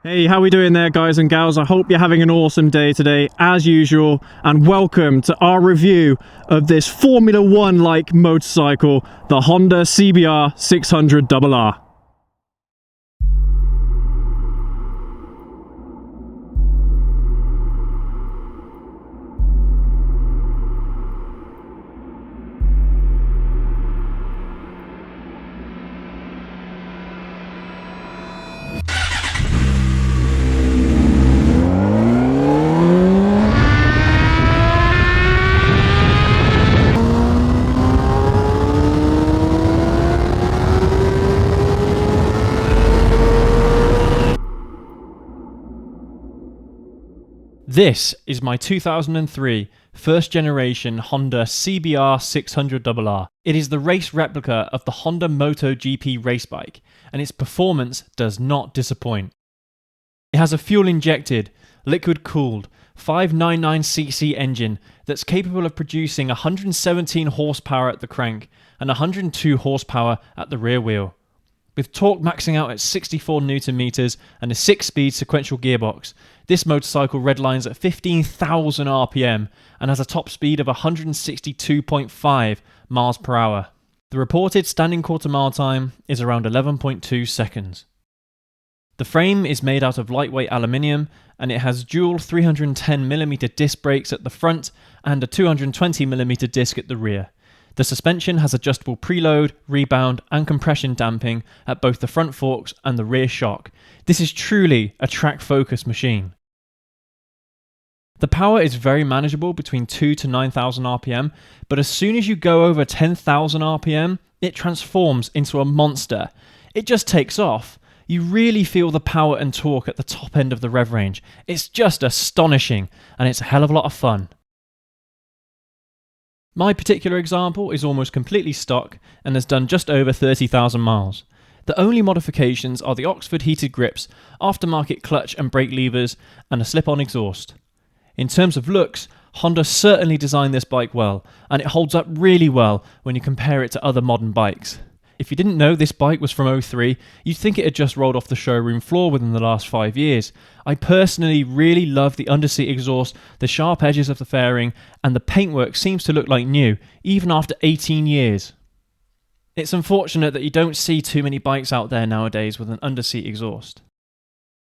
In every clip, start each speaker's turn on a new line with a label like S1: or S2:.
S1: Hey, how we doing there, guys and gals? I hope you're having an awesome day today, as usual, and welcome to our review of this Formula One-like motorcycle, the Honda CBR600RR. This is my 2003 first generation Honda CBR600RR. It is the race replica of the Honda MotoGP race bike, and its performance does not disappoint. It has a fuel-injected, liquid-cooled 599cc engine that's capable of producing 117 horsepower at the crank and 102 horsepower at the rear wheel. With torque maxing out at 64 Newton meters and a 6-speed sequential gearbox, this motorcycle redlines at 15,000 RPM and has a top speed of 162.5 miles per hour. The reported standing quarter mile time is around 11.2 seconds. The frame is made out of lightweight aluminium, and it has dual 310mm disc brakes at the front and a 220mm disc at the rear. The suspension has adjustable preload, rebound and compression damping at both the front forks and the rear shock. This is truly a track-focused machine. The power is very manageable between 2 to 9,000 RPM, but as soon as you go over 10,000 RPM, it transforms into a monster. It just takes off. You really feel the power and torque at the top end of the rev range. It's just astonishing, and it's a hell of a lot of fun. My particular example is almost completely stock and has done just over 30,000 miles. The only modifications are the Oxford heated grips, aftermarket clutch and brake levers, and a slip-on exhaust. In terms of looks, Honda certainly designed this bike well, and it holds up really well when you compare it to other modern bikes. If you didn't know this bike was from 03, you'd think it had just rolled off the showroom floor within the last 5 years. I personally really love the underseat exhaust, the sharp edges of the fairing, and the paintwork seems to look like new, even after 18 years. It's unfortunate that you don't see too many bikes out there nowadays with an underseat exhaust.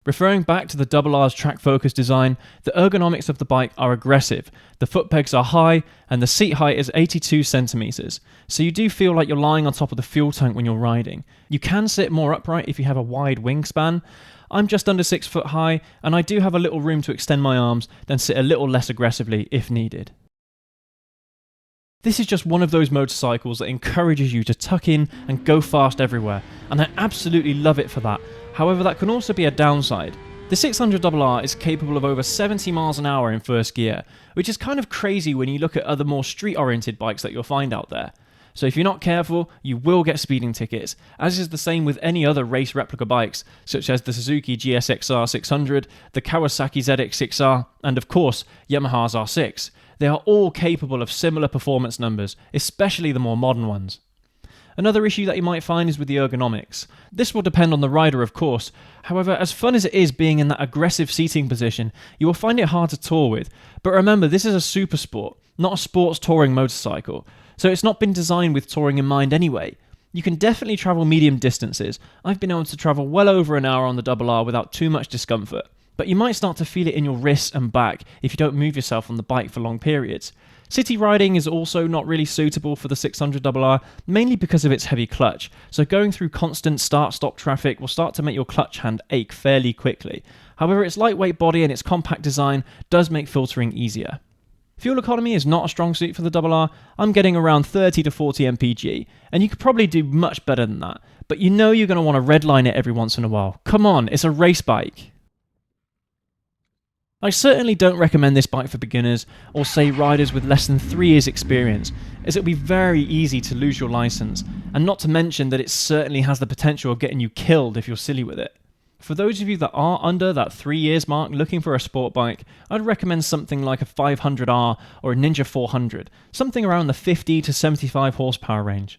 S1: Referring back to the RR's track-focused design, the ergonomics of the bike are aggressive, the foot pegs are high, and the seat height is 82 centimeters, so you do feel like you're lying on top of the fuel tank when you're riding. You can sit more upright if you have a wide wingspan. I'm just under 6 foot high, and I do have a little room to extend my arms, then sit a little less aggressively if needed. This is just one of those motorcycles that encourages you to tuck in and go fast everywhere, and I absolutely love it for that. However, that can also be a downside. The 600RR is capable of over 70 miles an hour in first gear, which is kind of crazy when you look at other more street-oriented bikes that you'll find out there. So if you're not careful, you will get speeding tickets, as is the same with any other race replica bikes, such as the Suzuki GSXR600, the Kawasaki ZX6R, and of course, Yamaha's R6. They are all capable of similar performance numbers, especially the more modern ones. Another issue that you might find is with the ergonomics. This will depend on the rider, of course. However, as fun as it is being in that aggressive seating position, you will find it hard to tour with. But remember, this is a super sport, not a sports touring motorcycle. So it's not been designed with touring in mind anyway. You can definitely travel medium distances. I've been able to travel well over an hour on the RR without too much discomfort. But you might start to feel it in your wrists and back if you don't move yourself on the bike for long periods. City riding is also not really suitable for the 600RR, mainly because of its heavy clutch, so going through constant start-stop traffic will start to make your clutch hand ache fairly quickly. However, its lightweight body and its compact design does make filtering easier. Fuel economy is not a strong suit for the RR. I'm getting around 30 to 40 mpg, and you could probably do much better than that, but you know you're going to want to redline it every once in a while. Come on, it's a race bike. I certainly don't recommend this bike for beginners or say riders with less than 3 years experience, as it will be very easy to lose your license, and not to mention that it certainly has the potential of getting you killed if you're silly with it. For those of you that are under that 3 years mark looking for a sport bike, I'd recommend something like a 500R or a Ninja 400, something around the 50 to 75 horsepower range.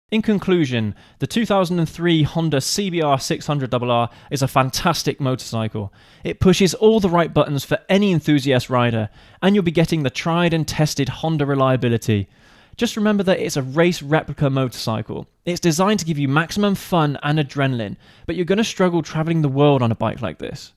S1: In conclusion, the 2003 Honda CBR600RR is a fantastic motorcycle. It pushes all the right buttons for any enthusiast rider, and you'll be getting the tried and tested Honda reliability. Just remember that it's a race replica motorcycle. It's designed to give you maximum fun and adrenaline, but you're going to struggle travelling the world on a bike like this.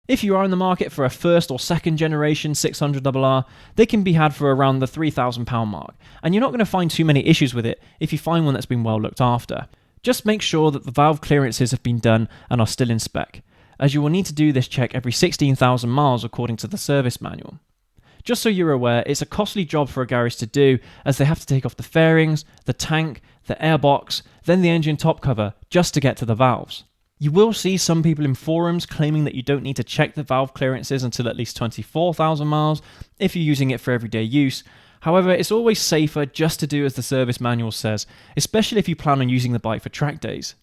S1: If you are in the market for a first or second generation 600RR, they can be had for around the £3,000 mark, and you're not going to find too many issues with it if you find one that's been well looked after. Just make sure that the valve clearances have been done and are still in spec, as you will need to do this check every 16,000 miles according to the service manual. Just so you're aware, it's a costly job for a garage to do, as they have to take off the fairings, the tank, the airbox, then the engine top cover, just to get to the valves. You will see some people in forums claiming that you don't need to check the valve clearances until at least 24,000 miles if you're using it for everyday use. However, it's always safer just to do as the service manual says, especially if you plan on using the bike for track days.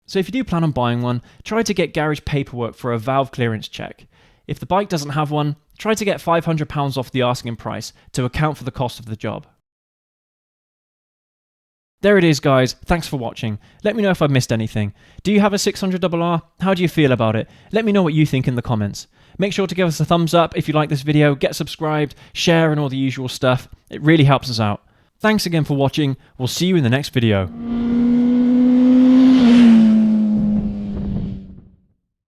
S1: So if you do plan on buying one, try to get garage paperwork for a valve clearance check. If the bike doesn't have one, try to get £500 off the asking price to account for the cost of the job. There it is, guys. Thanks for watching. Let me know if I've missed anything. Do you have a 600RR? How do you feel about it? Let me know what you think in the comments. Make sure to give us a thumbs up if you like this video, get subscribed, share and all the usual stuff. It really helps us out. Thanks again for watching. We'll see you in the next video.